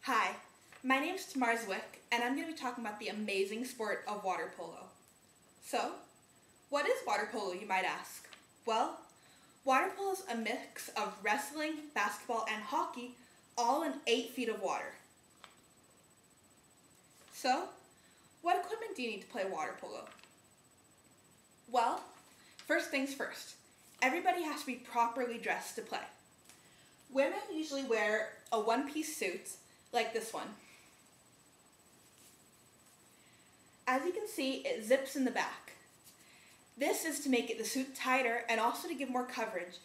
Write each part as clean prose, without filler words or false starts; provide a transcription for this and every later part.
Hi, my name is Tamar Zwick, and I'm going to be talking about the amazing sport of water polo. So, what is water polo, you might ask? Well, water polo is a mix of wrestling, basketball, and hockey, all in 8 feet of water. So, what equipment do you need to play water polo? Well, first things first, everybody has to be properly dressed to play. Women usually wear a one-piece suit, like this one. As you can see, it zips in the back. This is to make the suit tighter and also to give more coverage.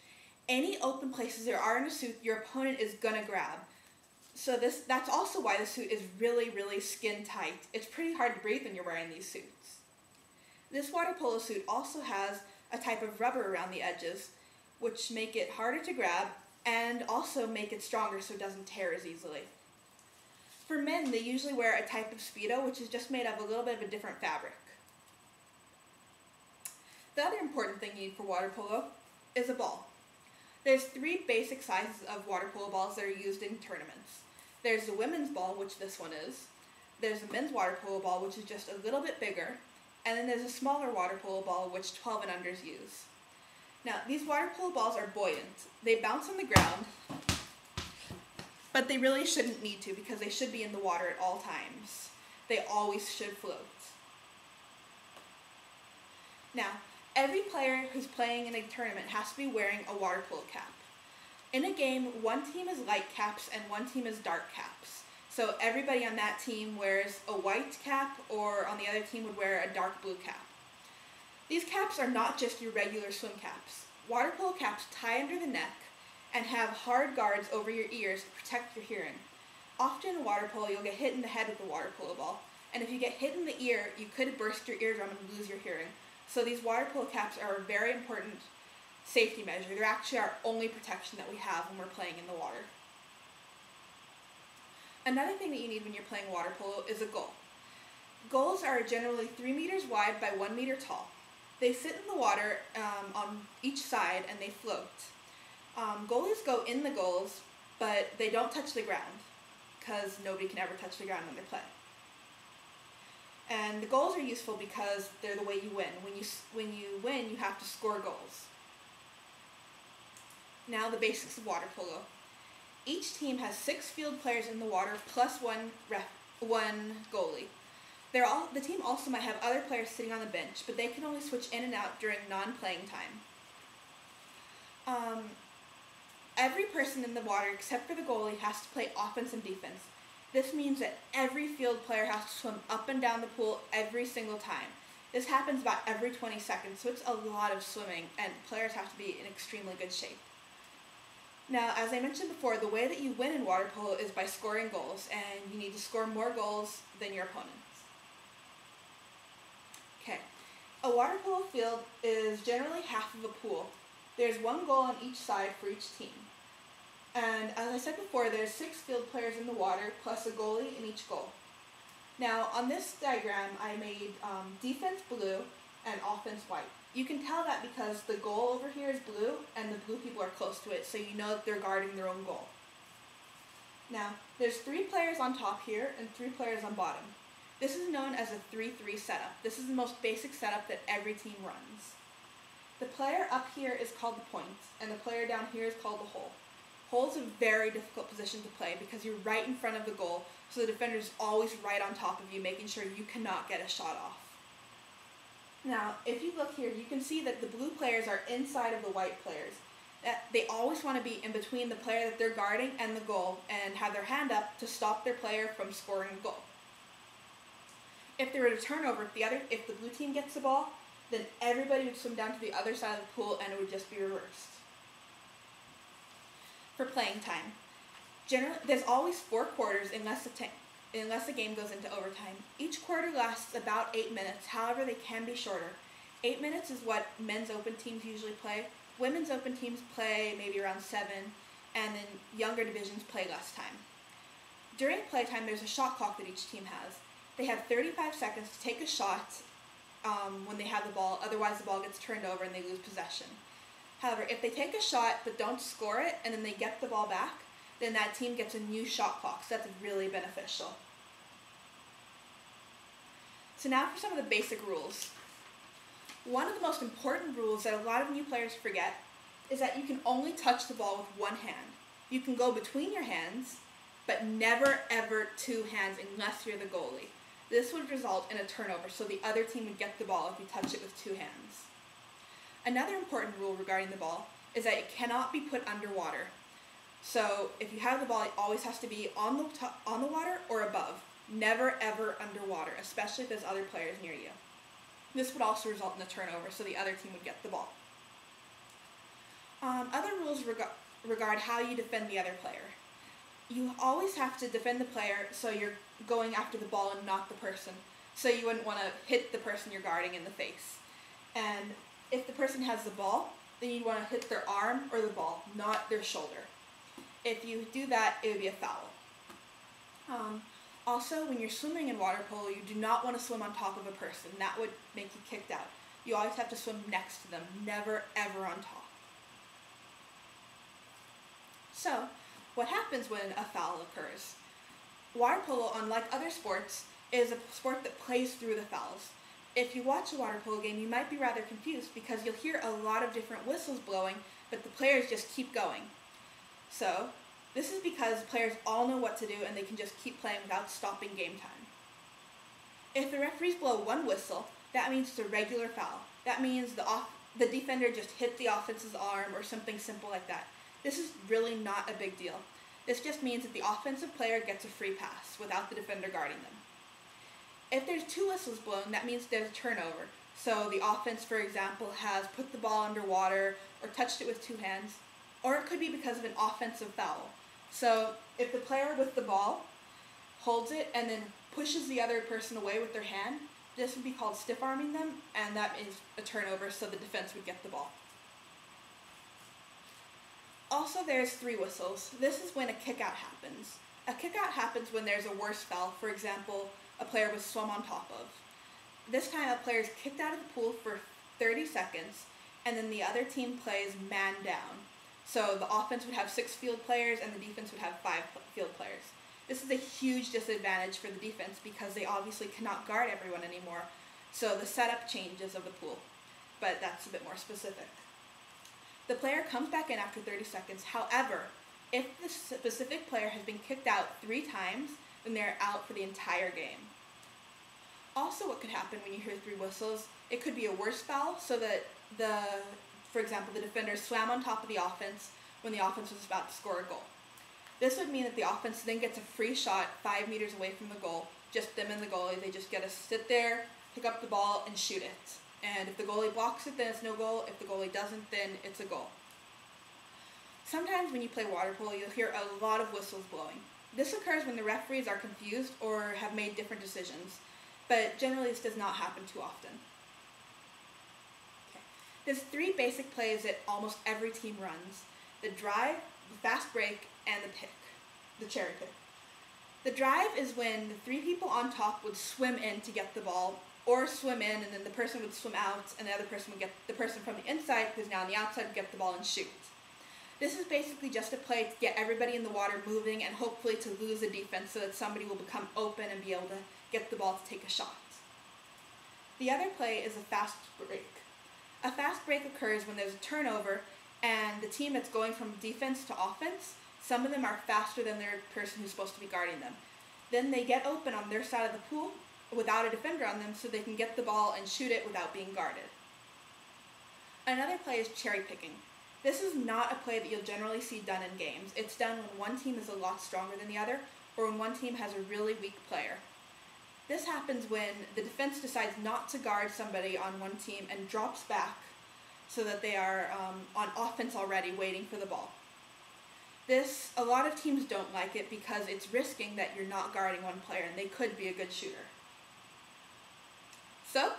Any open places there are in a suit, your opponent is gonna grab. So that's also why the suit is really, really skin tight. It's pretty hard to breathe when you're wearing these suits. This water polo suit also has a type of rubber around the edges, which make it harder to grab and also make it stronger so it doesn't tear as easily. For men, they usually wear a type of SPCO, which is just made of a little bit of a different fabric. The other important thing you need for water polo is a ball. There's 3 basic sizes of water polo balls that are used in tournaments. There's the women's ball, which this one is. There's the men's water polo ball, which is just a little bit bigger. And then there's a smaller water polo ball, which 12 and unders use. Now, these water polo balls are buoyant. They bounce on the ground, but they really shouldn't need to because they should be in the water at all times. They always should float. Now, every player who's playing in a tournament has to be wearing a water polo cap. In a game, one team is light caps and one team is dark caps. So everybody on that team wears a white cap, or on the other team would wear a dark blue cap. These caps are not just your regular swim caps. Water polo caps tie under the neck and have hard guards over your ears to protect your hearing. Often in water polo, you'll get hit in the head with a water polo ball, and if you get hit in the ear, you could burst your eardrum and lose your hearing. So these water polo caps are a very important safety measure. They're actually our only protection that we have when we're playing in the water. Another thing that you need when you're playing water polo is a goal. Goals are generally 3 meters wide by 1 meter tall. They sit in the water on each side and they float. Goalies go in the goals, but they don't touch the ground because nobody can ever touch the ground when they're playing. And the goals are useful because they're the way you win. When you win, you have to score goals. Now the basics of water polo. Each team has 6 field players in the water plus one goalie. The team also might have other players sitting on the bench, but they can only switch in and out during non-playing time. Every person in the water except for the goalie has to play offense and defense. This means that every field player has to swim up and down the pool every single time. This happens about every 20 seconds, so it's a lot of swimming, and players have to be in extremely good shape. Now, as I mentioned before, the way that you win in water polo is by scoring goals, and you need to score more goals than your opponents. Okay, a water polo field is generally half of a pool. There's 1 goal on each side for each team. And as I said before, there's 6 field players in the water plus a goalie in each goal. Now, on this diagram, I made defense blue and offense white. You can tell that because the goal over here is blue and the blue people are close to it, so you know that they're guarding their own goal. Now, there's 3 players on top here and 3 players on bottom. This is known as a 3-3 setup. This is the most basic setup that every team runs. The player up here is called the point, and the player down here is called the hole. Hole is a very difficult position to play because you're right in front of the goal, so the defender is always right on top of you, making sure you cannot get a shot off. Now, if you look here, you can see that the blue players are inside of the white players. That they always want to be in between the player that they're guarding and the goal, and have their hand up to stop their player from scoring a goal. If there were a turnover, if the blue team gets the ball, then everybody would swim down to the other side of the pool and it would just be reversed. For playing time, generally there's always 4 quarters unless the game goes into overtime. Each quarter lasts about 8 minutes, however they can be shorter. 8 minutes is what men's open teams usually play. Women's open teams play maybe around 7, and then younger divisions play less time. During playtime, there's a shot clock that each team has. They have 35 seconds to take a shot when they have the ball, otherwise the ball gets turned over and they lose possession. However, if they take a shot but don't score it and then they get the ball back, then that team gets a new shot clock, so that's really beneficial. So now for some of the basic rules. One of the most important rules that a lot of new players forget is that you can only touch the ball with one hand. You can go between your hands, but never ever two hands unless you're the goalie. This would result in a turnover, so the other team would get the ball if you touch it with two hands. Another important rule regarding the ball is that it cannot be put underwater. So if you have the ball, it always has to be on the water or above. Never ever underwater, especially if there's other players near you. This would also result in a turnover, so the other team would get the ball. Other rules regard how you defend the other player. You always have to defend the player so you're going after the ball and not the person. So you wouldn't want to hit the person you're guarding in the face. And if the person has the ball, then you'd want to hit their arm or the ball, not their shoulder. If you do that, it would be a foul. Also, when you're swimming in water polo, you do not want to swim on top of a person. That would make you kicked out. You always have to swim next to them, never ever on top. So, what happens when a foul occurs? Water polo, unlike other sports, is a sport that plays through the fouls. If you watch a water polo game, you might be rather confused because you'll hear a lot of different whistles blowing, but the players just keep going. So, this is because players all know what to do and they can just keep playing without stopping game time. If the referees blow one whistle, that means it's a regular foul. That means the defender just hit the offense's arm or something simple like that. This is really not a big deal. This just means that the offensive player gets a free pass without the defender guarding them. If there's two whistles blown, that means there's a turnover. So the offense, for example, has put the ball underwater or touched it with two hands, or it could be because of an offensive foul. So if the player with the ball holds it and then pushes the other person away with their hand, this would be called stiff-arming them, and that is a turnover, so the defense would get the ball. Also, there's three whistles. This is when a kick-out happens. A kick-out happens when there's a worse foul, for example, a player was swum on top of. This time, a player is kicked out of the pool for 30 seconds, and then the other team plays man down. So the offense would have 6 field players and the defense would have 5 field players. This is a huge disadvantage for the defense because they obviously cannot guard everyone anymore. So the setup changes of the pool, but that's a bit more specific. The player comes back in after 30 seconds. However, if the specific player has been kicked out 3 times, then they're out for the entire game. Also, what could happen when you hear 3 whistles, it could be a worse foul, so that for example, the defender swam on top of the offense when the offense was about to score a goal. This would mean that the offense then gets a free shot 5 meters away from the goal, just them and the goalie. They just get to sit there, pick up the ball, and shoot it. And if the goalie blocks it, then it's no goal. If the goalie doesn't, then it's a goal. Sometimes when you play water polo, you'll hear a lot of whistles blowing. This occurs when the referees are confused or have made different decisions, but generally this does not happen too often. There's 3 basic plays that almost every team runs: the drive, the fast break, and the cherry pick. The drive is when the 3 people on top would swim in to get the ball, or swim in and then the person would swim out and the other person would get, the person from the inside who's now on the outside would get the ball and shoot. This is basically just a play to get everybody in the water moving and hopefully to lose the defense so that somebody will become open and be able to get the ball to take a shot. The other play is a fast break. A fast break occurs when there's a turnover and the team that's going from defense to offense, some of them are faster than their person who's supposed to be guarding them. Then they get open on their side of the pool without a defender on them so they can get the ball and shoot it without being guarded. Another play is cherry picking. This is not a play that you'll generally see done in games. It's done when one team is a lot stronger than the other or when one team has a really weak player. This happens when the defense decides not to guard somebody on one team and drops back so that they are on offense already waiting for the ball. A lot of teams don't like it because it's risking that you're not guarding one player and they could be a good shooter. So,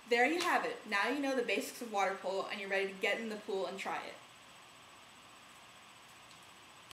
there you have it. Now you know the basics of water polo and you're ready to get in the pool and try it.